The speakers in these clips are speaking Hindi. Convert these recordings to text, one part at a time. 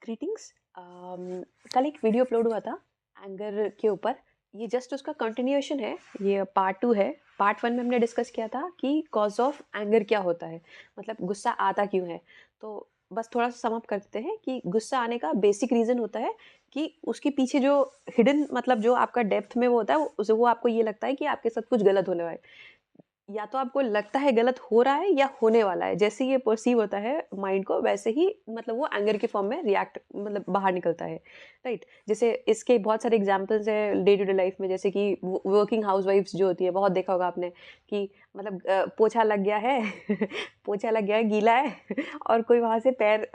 ग्रीटिंग्स। कल एक वीडियो अपलोड हुआ था एंगर के ऊपर। ये जस्ट उसका कंटिन्यूएशन है, ये पार्ट 2 है। पार्ट 1 में हमने डिस्कस किया था कि कॉज ऑफ एंगर क्या होता है, मतलब गुस्सा आता क्यों है। तो बस थोड़ा सा सम अप कर देते हैं कि गुस्सा आने का बेसिक रीज़न होता है कि उसके पीछे जो हिडन, मतलब जो आपका डेप्थ में वो होता है, वो आपको ये लगता है कि आपके साथ कुछ गलत होने वाला है, या तो आपको लगता है गलत हो रहा है या होने वाला है। जैसे ये पर्सीव होता है माइंड को, वैसे ही मतलब वो एंगर के फॉर्म में रिएक्ट, मतलब बाहर निकलता है, राइट। जैसे इसके बहुत सारे एग्जांपल्स हैं डे टू डे लाइफ में, जैसे कि वर्किंग हाउसवाइफ्स जो होती है, बहुत देखा होगा आपने कि मतलब पोछा लग गया है पोछा लग गया है, गीला है और कोई वहां से पैर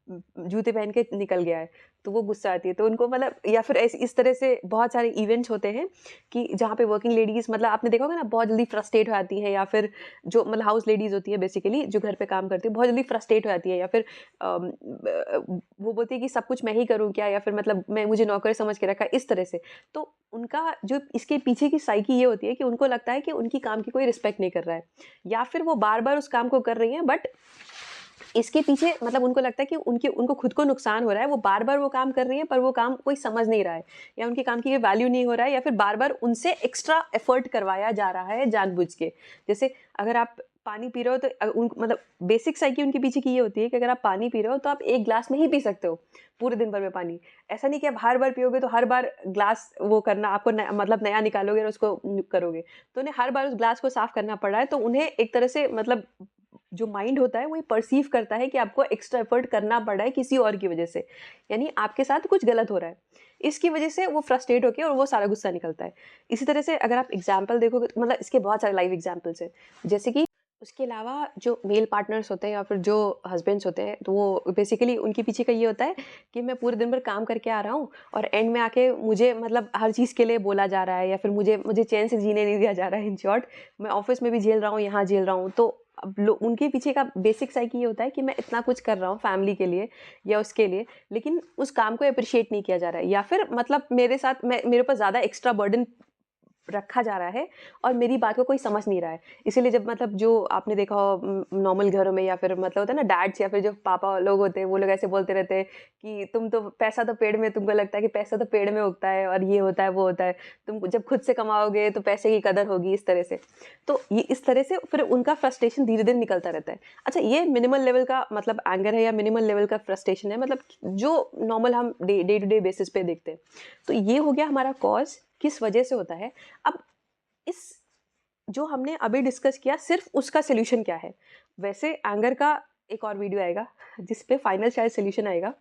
जूते पहन के निकल गया है, तो वो गुस्सा आती है। तो उनको मतलब, या फिर इस तरह से बहुत सारे इवेंट्स होते हैं कि जहाँ पे वर्किंग लेडीज, मतलब आपने देखा होगा ना, बहुत जल्दी फ्रस्ट्रेट हो जाती है, या फिर जो मतलब हाउस लेडीज होती है बेसिकली, जो घर पे काम करती है, बहुत जल्दी फ्रस्ट्रेट हो जाती है, या फिर वो बोलती है कि सब कुछ मैं ही करूँ क्या, या फिर मतलब मैं, मुझे नौकर समझ के रखा, इस तरह से। तो उनका जो इसके पीछे की साइकी ये होती है कि उनको लगता है कि उनकी काम की कोई रिस्पेक्ट नहीं कर रहा है, या फिर वो बार बार उस काम को कर रही हैं, बट इसके पीछे मतलब उनको लगता है कि उनको खुद को नुकसान हो रहा है, वो बार-बार वो काम कर रही हैं, पर वो काम कोई समझ नहीं रहा है, या उनके काम की वैल्यू नहीं हो रहा है, या फिर बार-बार उनसे एक्स्ट्रा एफर्ट करवाया जा रहा है जानबूझ के। जैसे अगर आप पानी पी रहे हो तो मतलब बेसिक साइकी उनके पीछे की ये होती है कि अगर आप पानी पी रहे हो तो आप एक ग्लास नहीं पी सकते हो पूरे दिन भर में पानी। ऐसा नहीं कि आप हर बार पियोगे तो हर बार ग्लास वो करना आपको मतलब नया निकालोगे और उसको करोगे। तो उन्हें हर बार उस ग्लास को साफ करना पड़ रहा है, तो उन्हें एक तरह से मतलब जो माइंड होता है वो ये परसीव करता है कि आपको एक्स्ट्रा एफर्ट करना पड़ रहा है किसी और की वजह से, यानी आपके साथ कुछ गलत हो रहा है। इसकी वजह से वो फ्रस्ट्रेट होकर और वो सारा गुस्सा निकलता है। इसी तरह से अगर आप एग्जाम्पल देखोगे, मतलब इसके बहुत सारे लाइव एग्जाम्पल्स हैं, जैसे कि उसके अलावा जो मेल पार्टनर्स होते हैं या फिर जो हस्बैंड्स होते हैं, तो वो बेसिकली उनके पीछे का ये होता है कि मैं पूरे दिन भर काम करके आ रहा हूँ और एंड में आके मुझे मतलब हर चीज़ के लिए बोला जा रहा है, या फिर मुझे मुझे चैन से जीने नहीं दिया जा रहा है। इन शॉर्ट, मैं ऑफिस में भी झेल रहा हूँ, यहाँ झेल रहा हूँ। तो अब उनके पीछे का बेसिक साइकी ये होता है कि मैं इतना कुछ कर रहा हूँ फैमिली के लिए या उसके लिए, लेकिन उस काम को अप्रिशिएट नहीं किया जा रहा है, या फिर मतलब मेरे साथ मेरे ऊपर ज़्यादा एक्स्ट्रा बर्डन रखा जा रहा है और मेरी बात को कोई समझ नहीं रहा है। इसीलिए जब मतलब जो आपने देखा हो नॉर्मल घरों में, या फिर मतलब होता है ना डैड्स या फिर जो पापा लोग होते हैं, वो लोग ऐसे बोलते रहते हैं कि तुम तो पैसा तो पेड़ में, तुमको लगता है कि पैसा तो पेड़ में उगता है और ये होता है वो होता है, तुम जब खुद से कमाओगे तो पैसे की कदर होगी, इस तरह से। तो ये इस तरह से फिर उनका फ्रस्ट्रेशन धीरे धीरे निकलता रहता है। अच्छा, ये मिनिमल लेवल का मतलब एंगर है या मिनिमल लेवल का फ्रस्ट्रेशन है, मतलब जो नॉर्मल हम डे टू डे बेसिस पे देखते हैं। तो ये हो गया हमारा कॉज, किस वजह से होता है। अब इस जो हमने अभी डिस्कस किया, सिर्फ उसका सॉल्यूशन क्या है। वैसे एंगर का एक और वीडियो आएगा जिस पे फाइनल शायद सॉल्यूशन आएगा,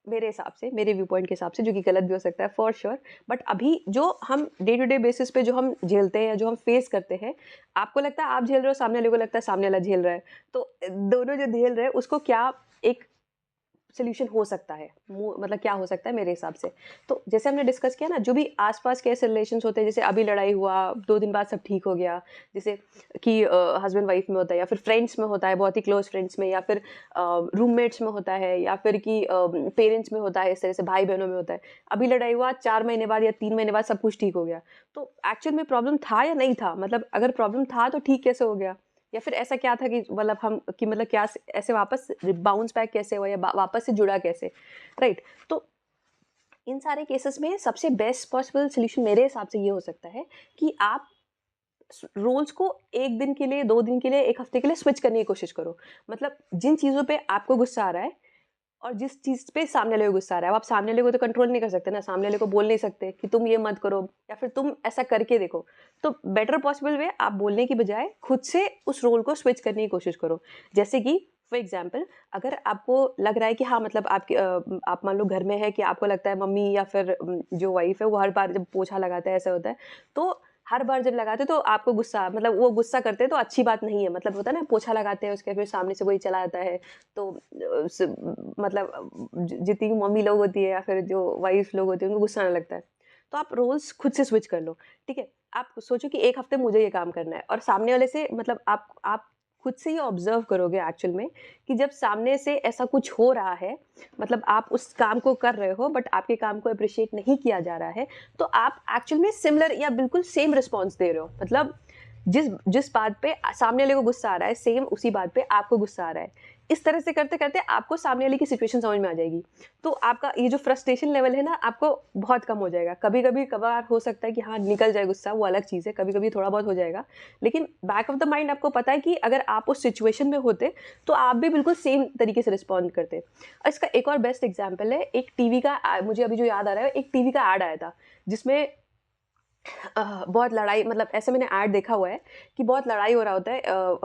मेरे हिसाब से, मेरे व्यू पॉइंट के हिसाब से, जो कि गलत भी हो सकता है फॉर श्योर। बट अभी जो हम डे टू डे बेसिस पे जो हम झेलते हैं या जो हम फेस करते हैं, आपको लगता है आप झेल रहे हो, सामने वाले को लगता है सामने वाला झेल रहा है, तो दोनों जो झेल रहे हैं उसको क्या एक सॉल्यूशन हो सकता है, मतलब क्या हो सकता है मेरे हिसाब से। तो जैसे हमने डिस्कस किया ना, जो भी आसपास के ऐसे रिलेशंस होते हैं, जैसे अभी लड़ाई हुआ, 2 दिन बाद सब ठीक हो गया, जैसे कि हस्बैंड वाइफ में होता है, या फिर फ्रेंड्स में होता है, बहुत ही क्लोज फ्रेंड्स में, या फिर रूममेट्स में होता है, या फिर कि पेरेंट्स में होता है, इस तरह से भाई बहनों में होता है। अभी लड़ाई हुआ, 4 महीने बाद या 3 महीने बाद सब कुछ ठीक हो गया, तो एक्चुअल में प्रॉब्लम था या नहीं था, मतलब अगर प्रॉब्लम था तो ठीक कैसे हो गया, या फिर ऐसा क्या था कि मतलब हम कि मतलब क्या ऐसे वापस बाउंस बैक कैसे हुआ, या वापस से जुड़ा कैसे, राइट। तो इन सारे केसेस में सबसे बेस्ट पॉसिबल सोल्यूशन मेरे हिसाब से ये हो सकता है कि आप रोल्स को 1 दिन के लिए, 2 दिन के लिए, 1 हफ्ते के लिए स्विच करने की कोशिश करो। मतलब जिन चीज़ों पे आपको गुस्सा आ रहा है और जिस चीज़ पे सामने वाले को गुस्सा आ रहा है, अब आप सामने वाले को तो कंट्रोल नहीं कर सकते ना, सामने वाले को बोल नहीं सकते कि तुम ये मत करो या फिर तुम ऐसा करके देखो। तो बेटर पॉसिबल वे, आप बोलने की बजाय खुद से उस रोल को स्विच करने की कोशिश करो। जैसे कि फॉर एग्जाम्पल, अगर आपको लग रहा है कि हाँ, मतलब आपके आप मान लो घर में है कि आपको लगता है मम्मी या फिर जो वाइफ है वो हर बार जब पोछा लगाता है ऐसा होता है, तो हर बार जब लगाते तो आपको गुस्सा, मतलब वो गुस्सा करते हैं तो अच्छी बात नहीं है, मतलब होता है ना, पोछा लगाते हैं उसके फिर सामने से कोई चला आता है, तो मतलब जितनी भी मम्मी लोग होती है या फिर जो वाइफ लोग होती है उनको गुस्सा आने लगता है। तो आप रोल्स खुद से स्विच कर लो, ठीक है। आप सोचो कि 1 हफ्ते मुझे ये काम करना है, और सामने वाले से मतलब आप खुद से ये ऑब्जर्व करोगे एक्चुअल में कि जब सामने से ऐसा कुछ हो रहा है, मतलब आप उस काम को कर रहे हो बट आपके काम को अप्रिशिएट नहीं किया जा रहा है, तो आप एक्चुअल में सिमिलर या बिल्कुल सेम रिस्पॉन्स दे रहे हो। मतलब जिस जिस बात पे सामने वाले को गुस्सा आ रहा है, सेम उसी बात पे आपको गुस्सा आ रहा है। इस तरह से करते-करते आपको सामने वाले की सिचुएशन समझ में आ जाएगी। तो आपका ये जो फ्रस्ट्रेशन लेवल है ना, आपको बहुत कम हो जाएगा। कभी-कभी कभार हो सकता है कि हाँ, निकल जाए गुस्सा, वो अलग चीज़ है, कभी-कभी थोड़ा बहुत हो जाएगा। लेकिन बैक ऑफ द माइंड आपको पता है कि अगर आप उस सिचुएशन में होते, तो आप भी बिल्कुल सेम तरीके से रिस्पॉन्ड करते। और इसका एक और बेस्ट एग्ज़ाम्पल है, एक टीवी का मुझे अभी जो याद आ रहा है, एक टीवी का ऐड आया था, जिसमें बहुत लड़ाई, मतलब ऐसे मैंने ऐड देखा हुआ है कि बहुत लड़ाई हो रहा होता है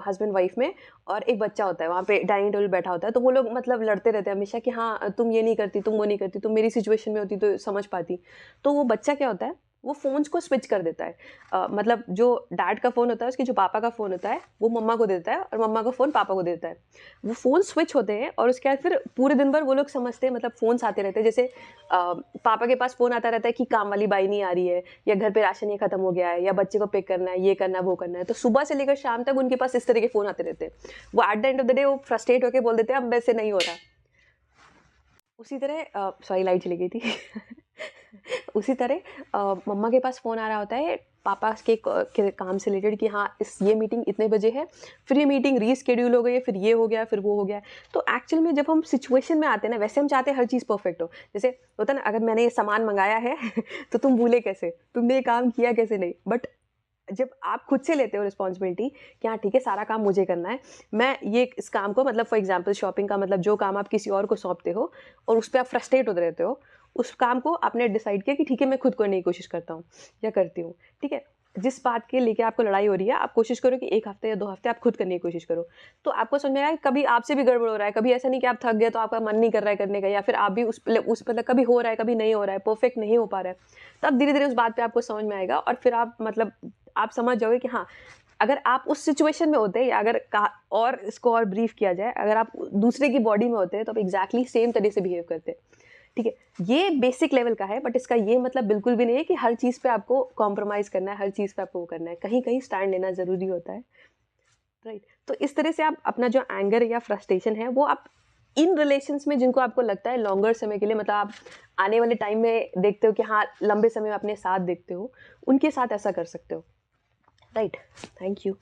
हस्बैंड वाइफ में, और एक बच्चा होता है वहाँ पे डाइनिंग टेबल बैठा होता है, तो वो लोग मतलब लड़ते रहते हैं हमेशा कि हाँ, तुम ये नहीं करती, तुम वो नहीं करती, तुम मेरी सिचुएशन में होती तो समझ पाती। तो वो बच्चा क्या होता है, वो फ़ोन्स को स्विच कर देता है। मतलब जो डैड का फ़ोन होता है, उसके जो पापा का फ़ोन होता है, वो मम्मा को देता है, और मम्मा का फ़ोन पापा को देता है। वो फ़ोन स्विच होते हैं, और उसके बाद फिर पूरे दिन भर वो लोग समझते हैं, मतलब फ़ोन्स आते रहते हैं। जैसे पापा के पास फ़ोन आता रहता है कि काम वाली बाई नहीं आ रही है, या घर पे राशन ये खत्म हो गया है, या बच्चे को पिक करना है, ये करना है, वो करना है। तो सुबह से लेकर शाम तक उनके पास इस तरह के फ़ोन आते रहते हैं। वो at the end of the day वो फ्रस्ट्रेट होके बोल देते हैं, अब मेरे से नहीं हो रहा। उसी तरह सॉरी, लाइट चली गई थी। उसी तरह मम्मा के पास फ़ोन आ रहा होता है पापा के काम से रिलेटेड कि हाँ, ये मीटिंग इतने बजे है, फिर ये मीटिंग रीशेड्यूल हो गई है, फिर ये हो गया, फिर वो हो गया। तो एक्चुअल में जब हम सिचुएशन में आते हैं ना, वैसे हम चाहते हैं हर चीज़ परफेक्ट हो। जैसे होता है ना, अगर मैंने ये सामान मंगाया है तो तुम भूले कैसे, तुमने ये काम किया कैसे नहीं। बट जब आप खुद से लेते हो रिस्पॉन्सिबिलिटी कि हाँ, ठीक है, सारा काम मुझे करना है, मैं ये इस काम को, मतलब फॉर एग्जांपल शॉपिंग का, मतलब जो काम आप किसी और को सौंपते हो और उस पे आप फ्रस्ट्रेट होते रहते हो, उस काम को आपने डिसाइड किया कि ठीक है, मैं खुद करने की कोशिश करता हूँ या करती हूँ, ठीक है। जिस बात के लेके आपको लड़ाई हो रही है, आप कोशिश करो कि 1 हफ्ते या 2 हफ्ते आप खुद करने की कोशिश करो। तो आपको समझ में आएगा कभी आपसे भी गड़बड़ हो रहा है, कभी ऐसा नहीं कि आप थक गए तो आपका मन नहीं कर रहा है करने का, या फिर आप भी उस मतलब कभी हो रहा है, कभी नहीं हो रहा है, परफेक्ट नहीं हो पा रहा है। तब धीरे-धीरे उस बात पे आपको समझ में आएगा, और फिर आप मतलब आप समझ जाओगे कि हाँ, अगर आप उस सिचुएशन में होते, या अगर कहा और इसको और ब्रीफ किया जाए, अगर आप दूसरे की बॉडी में होते तो आप एग्ज़ैक्टली सेम तरह से बिहेव करते। ठीक है? ये बेसिक लेवल का है, बट इसका ये मतलब बिल्कुल भी नहीं है कि हर चीज़ पे आपको कॉम्प्रोमाइज़ करना है, हर चीज़ पे आपको वो करना है। कहीं-कहीं स्टैंड लेना ज़रूरी होता है, राइट? तो इस तरह से आप अपना जो एंगर या फ्रस्ट्रेशन है, वो आप इन रिलेशंस में जिनको आपको लगता है लॉन्गर समय के लिए, मतलब आप आने वाले टाइम में देखते हो कि हाँ, लंबे समय में अपने साथ देखते हो, उनके साथ ऐसा कर सकते हो। Right, thank you.